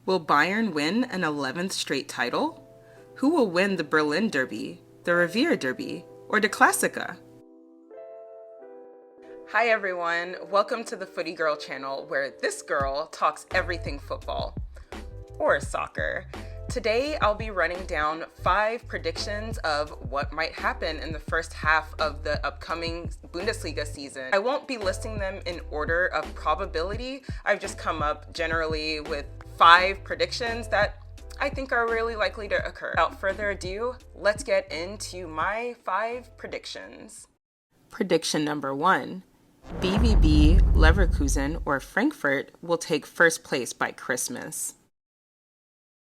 Will Bayern win an 11th straight title? Who will win the Berlin Derby, the Revierderby, or the Klassiker? Hi everyone, welcome to the Footy Girl channel where this girl talks everything football or soccer. Today I'll be running down 5 predictions of what might happen in the first half of the upcoming Bundesliga season. I won't be listing them in order of probability. I've just come up generally with 5 predictions that I think are really likely to occur. Without further ado, let's get into my 5 predictions. Prediction number 1. BVB, Leverkusen, or Frankfurt will take first place by Christmas.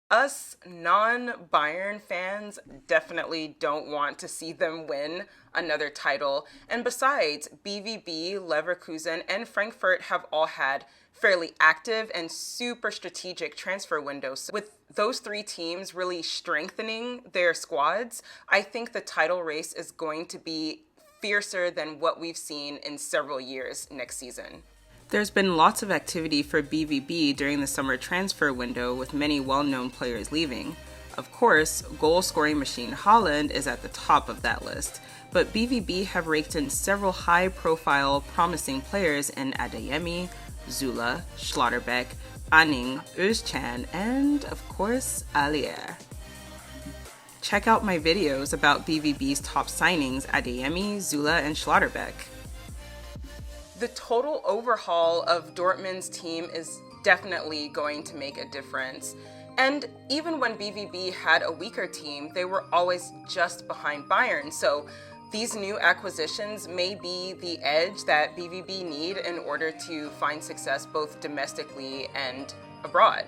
Us non-Bayern fans definitely don't want to see them win another title. And besides, BVB, Leverkusen, and Frankfurt have all had fairly active and super strategic transfer windows. With those 3 teams really strengthening their squads, I think the title race is going to be fiercer than what we've seen in several years next season. There's been lots of activity for BVB during the summer transfer window, with many well-known players leaving. Of course, goal-scoring machine Haaland is at the top of that list, but BVB have raked in several high-profile, promising players in Adeyemi, Zula, Schlotterbeck, Anning, Özcan, and, of course, Alier. Check out my videos about BVB's top signings, Adeyemi, Zula, and Schlotterbeck. The total overhaul of Dortmund's team is definitely going to make a difference. And even when BVB had a weaker team, they were always just behind Bayern. So these new acquisitions may be the edge that BVB need in order to find success both domestically and abroad.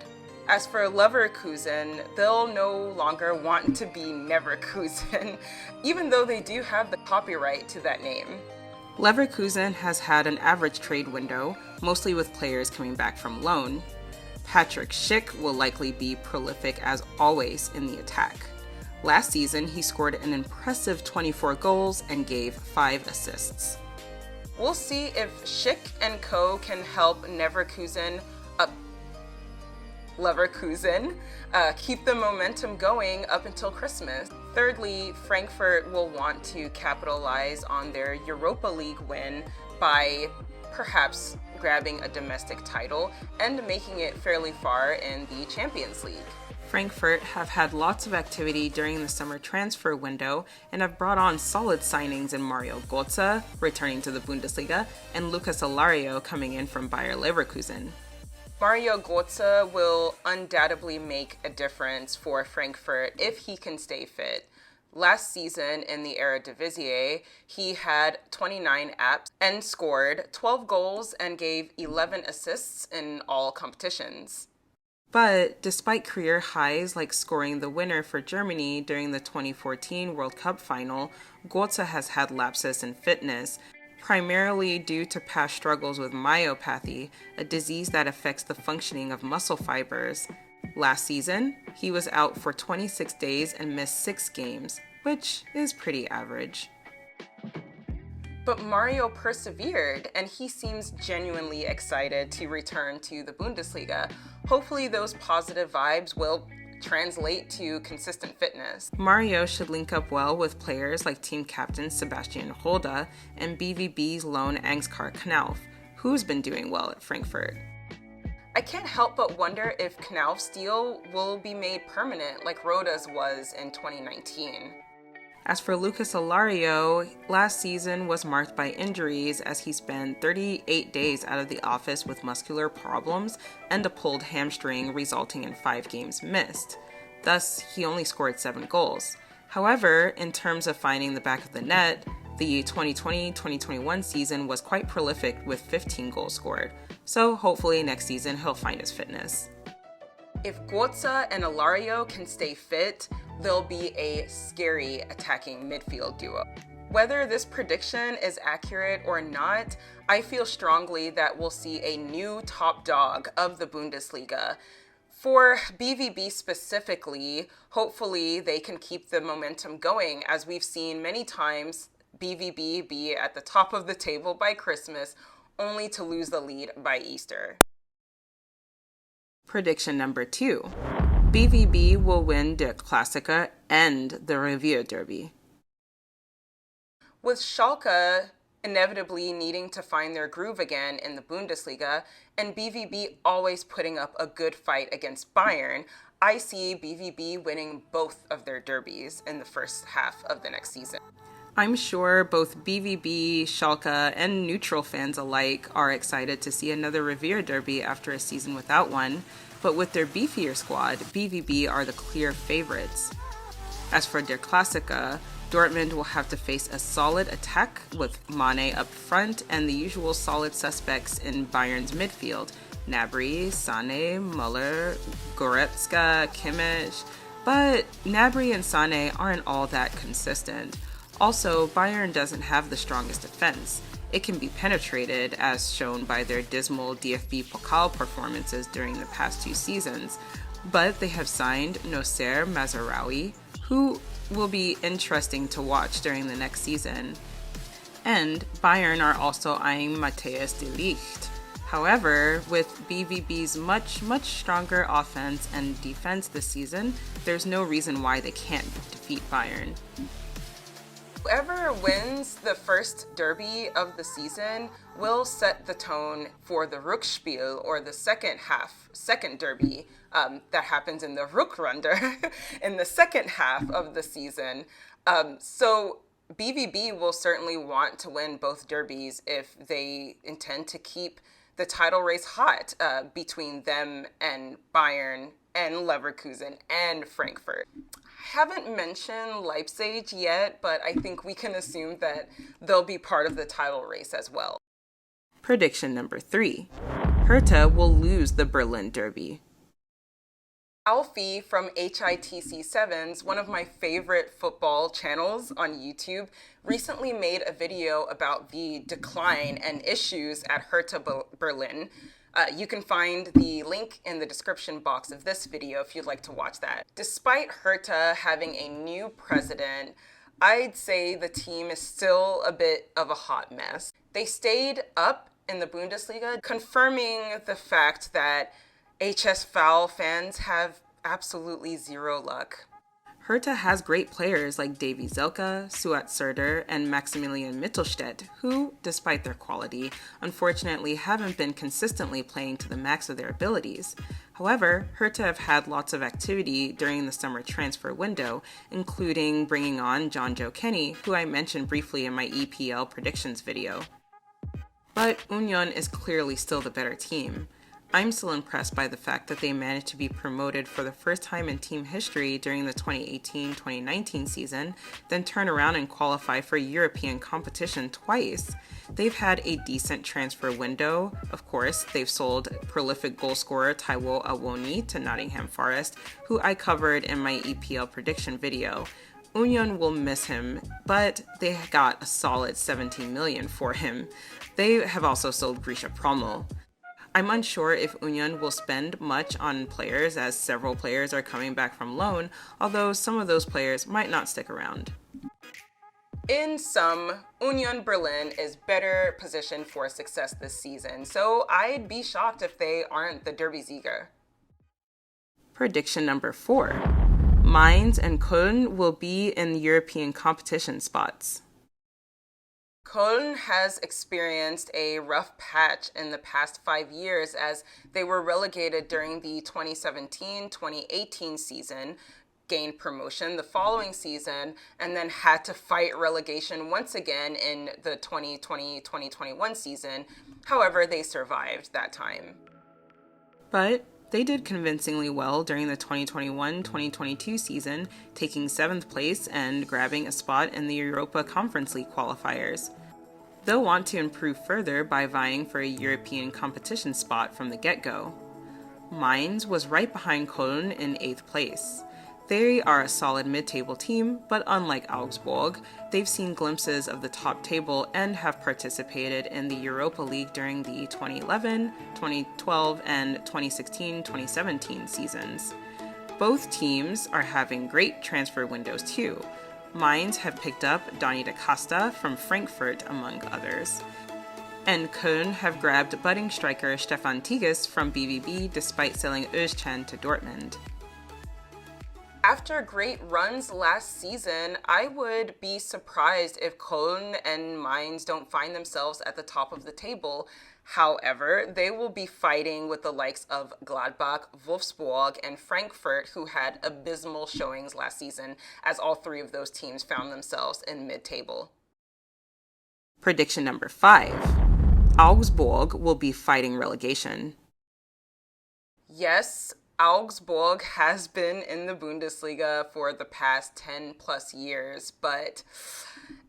As for Leverkusen, they'll no longer want to be Neverkusen, even though they do have the copyright to that name. Leverkusen has had an average trade window, mostly with players coming back from loan. Patrick Schick will likely be prolific as always in the attack. Last season, he scored an impressive 24 goals and gave 5 assists. We'll see if Schick and co can help Leverkusen keep the momentum going up until Christmas. Thirdly, Frankfurt will want to capitalize on their Europa League win by perhaps grabbing a domestic title and making it fairly far in the Champions League. Frankfurt have had lots of activity during the summer transfer window and have brought on solid signings in Mario Götze, returning to the Bundesliga, and Lucas Alario coming in from Bayer Leverkusen. Mario Götze will undoubtedly make a difference for Frankfurt if he can stay fit. Last season in the Eredivisie, he had 29 apps and scored 12 goals and gave 11 assists in all competitions. But despite career highs like scoring the winner for Germany during the 2014 World Cup final, Götze has had lapses in fitness, primarily due to past struggles with myopathy, a disease that affects the functioning of muscle fibers. Last season, he was out for 26 days and missed 6 games, which is pretty average. But Mario persevered, and he seems genuinely excited to return to the Bundesliga. Hopefully those positive vibes will translate to consistent fitness. Mario should link up well with players like team captain Sebastian Herta and BVB's lone Ansgar Knauf, who's been doing well at Frankfurt. I can't help but wonder if Knauf's deal will be made permanent like Roda's was in 2019. As for Lucas Alario, last season was marked by injuries as he spent 38 days out of the office with muscular problems and a pulled hamstring, resulting in 5 games missed. Thus, he only scored 7 goals. However, in terms of finding the back of the net, the 2020-2021 season was quite prolific with 15 goals scored. So hopefully next season he'll find his fitness. If Götze and Alario can stay fit, they'll be a scary attacking midfield duo. Whether this prediction is accurate or not, I feel strongly that we'll see a new top dog of the Bundesliga. For BVB specifically, hopefully they can keep the momentum going, as we've seen many times BVB be at the top of the table by Christmas, only to lose the lead by Easter. Prediction number 2. BVB will win the Klassiker and the Revierderby. With Schalke inevitably needing to find their groove again in the Bundesliga, and BVB always putting up a good fight against Bayern, I see BVB winning both of their derbies in the first half of the next season. I'm sure both BVB, Schalke, and neutral fans alike are excited to see another Revierderby after a season without one, but with their beefier squad, BVB are the clear favorites. As for their Klassiker, Dortmund will have to face a solid attack with Mane up front and the usual solid suspects in Bayern's midfield, Gnabry, Sané, Müller, Goretzka, Kimmich, but Gnabry and Sané aren't all that consistent. Also, Bayern doesn't have the strongest defense. It can be penetrated, as shown by their dismal DFB Pokal performances during the past 2 seasons, but they have signed Noussair Mazraoui, who will be interesting to watch during the next season. And Bayern are also eyeing Matthijs de Ligt. However, with BVB's much stronger offense and defense this season, there's no reason why they can't defeat Bayern. Whoever wins the first derby of the season will set the tone for the Rückspiel, or the second derby that happens in the Rückrunde in the second half of the season. So BVB will certainly want to win both derbies if they intend to keep the title race hot between them and Bayern and Leverkusen and Frankfurt. Haven't mentioned Leipzig yet, but I think we can assume that they'll be part of the title race as well. Prediction number 3. Herta will lose the Berlin Derby. Alfie from HITC7's, one of my favorite football channels on YouTube, recently made a video about the decline and issues at Herta Berlin. You can find the link in the description box of this video if you'd like to watch that. Despite Herta having a new president, I'd say the team is still a bit of a hot mess. They stayed up in the Bundesliga, confirming the fact that HSV fans have absolutely zero luck. Herta has great players like Davy Zelka, Suat Serdar, and Maximilian Mittelstädt, who, despite their quality, unfortunately haven't been consistently playing to the max of their abilities. However, Herta have had lots of activity during the summer transfer window, including bringing on John Joe Kenny, who I mentioned briefly in my EPL predictions video. But Union is clearly still the better team. I'm still impressed by the fact that they managed to be promoted for the first time in team history during the 2018-2019 season, then turn around and qualify for European competition twice. They've had a decent transfer window. Of course, they've sold prolific goalscorer Taiwo Awoniyi to Nottingham Forest, who I covered in my EPL prediction video. Union will miss him, but they got a solid 17 million for him. They have also sold Grisha Prommel. I'm unsure if Union will spend much on players, as several players are coming back from loan, although some of those players might not stick around. In sum, Union Berlin is better positioned for success this season, so I'd be shocked if they aren't the Derbysieger. Prediction number 4. Mainz and Köln will be in European competition spots. Köln has experienced a rough patch in the past 5 years as they were relegated during the 2017-2018 season, gained promotion the following season, and then had to fight relegation once again in the 2020-2021 season. However, they survived that time. But they did convincingly well during the 2021-2022 season, taking 7th place and grabbing a spot in the Europa Conference League qualifiers. They'll want to improve further by vying for a European competition spot from the get-go. Mainz was right behind Köln in 8th place. They are a solid mid-table team, but unlike Augsburg, they've seen glimpses of the top table and have participated in the Europa League during the 2011, 2012, and 2016-2017 seasons. Both teams are having great transfer windows too. Mainz have picked up Donny da Costa from Frankfurt, among others. and Köln have grabbed budding striker Stefan Tigges from BVB despite selling Özcan to Dortmund. After great runs last season, I would be surprised if Köln and Mainz don't find themselves at the top of the table. However, they will be fighting with the likes of Gladbach, Wolfsburg, and Frankfurt, who had abysmal showings last season, as all three of those teams found themselves in mid-table. Prediction number 5. Augsburg will be fighting relegation. Yes, Augsburg has been in the Bundesliga for the past 10 plus years,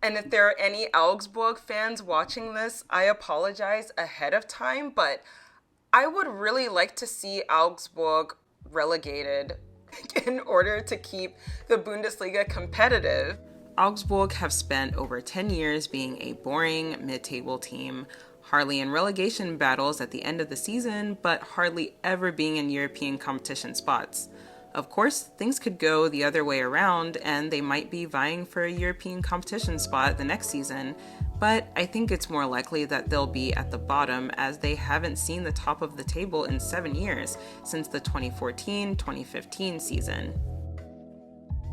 and if there are any Augsburg fans watching this, I apologize ahead of time, but I would really like to see Augsburg relegated in order to keep the Bundesliga competitive. Augsburg have spent over 10 years being a boring mid-table team, hardly in relegation battles at the end of the season, but hardly ever being in European competition spots. Of course, things could go the other way around, and they might be vying for a European competition spot the next season, but I think it's more likely that they'll be at the bottom, as they haven't seen the top of the table in 7 years, since the 2014-2015 season.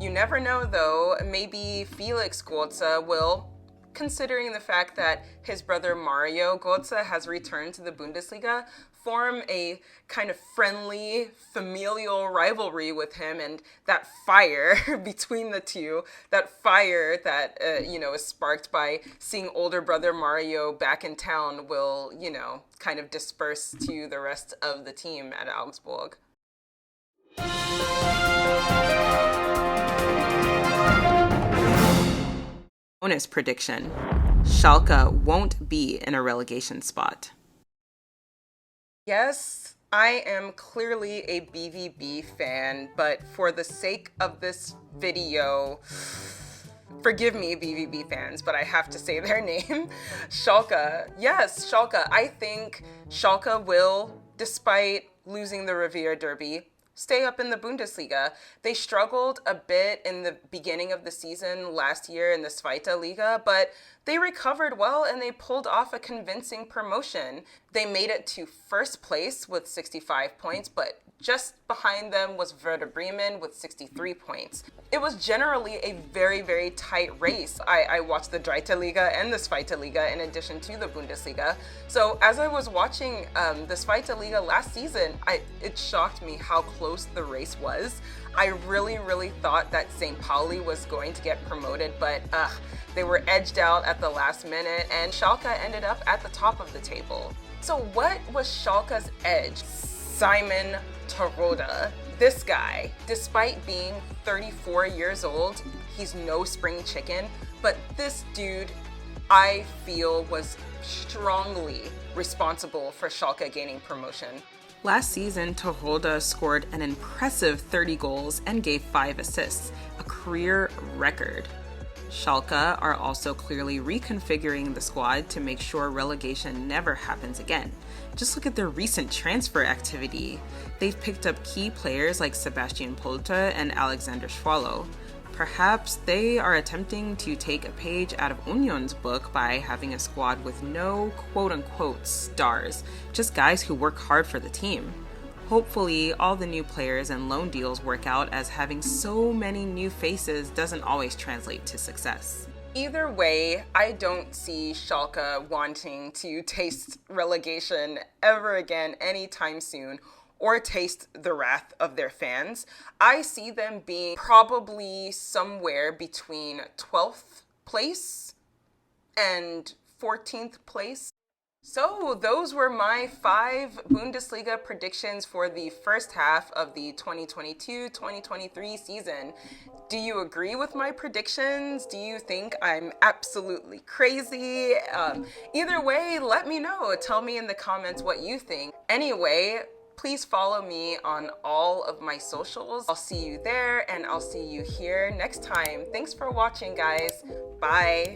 You never know though, maybe Felix Götze will, considering the fact that his brother Mario Götze has returned to the Bundesliga, form a kind of friendly, familial rivalry with him, and that fire between the two, that fire that, is sparked by seeing older brother Mario back in town will, kind of disperse to the rest of the team at Augsburg. Bonus prediction: Schalke won't be in a relegation spot. Yes, I am clearly a BVB fan, but for the sake of this video, forgive me BVB fans, but I have to say their name. Schalke. Yes, Schalke. I think Schalke will, despite losing the Revierderby, stay up in the Bundesliga. They struggled a bit in the beginning of the season last year in the Zweite Liga, but they recovered well and they pulled off a convincing promotion. They made it to first place with 65 points, but just behind them was Werder Bremen with 63 points. It was generally a very, very tight race. I watched the Dritte Liga and the Zweite Liga in addition to the Bundesliga. So as I was watching the Zweite Liga last season, it shocked me how close the race was. I really, really thought that St. Pauli was going to get promoted, but they were edged out at the last minute, and Schalke ended up at the top of the table. So what was Schalke's edge? Simon Terodde. This guy, despite being 34 years old, he's no spring chicken, but this dude, I feel, was strongly responsible for Schalke gaining promotion. Last season, Terodde scored an impressive 30 goals and gave 5 assists, a career record. Schalke are also clearly reconfiguring the squad to make sure relegation never happens again. Just look at their recent transfer activity. They've picked up key players like Sebastian Polter and Alexander Schwallow. Perhaps they are attempting to take a page out of Union's book by having a squad with no quote-unquote stars, just guys who work hard for the team. Hopefully, all the new players and loan deals work out, as having so many new faces doesn't always translate to success. Either way, I don't see Schalke wanting to taste relegation ever again anytime soon, or taste the wrath of their fans. I see them being probably somewhere between 12th place and 14th place. So those were my 5 Bundesliga predictions for the first half of the 2022-2023 season. Do you agree with my predictions? Do you think I'm absolutely crazy? Either way, let me know. Tell me in the comments what you think. Anyway, please follow me on all of my socials. I'll see you there, and I'll see you here next time. Thanks for watching, guys. Bye.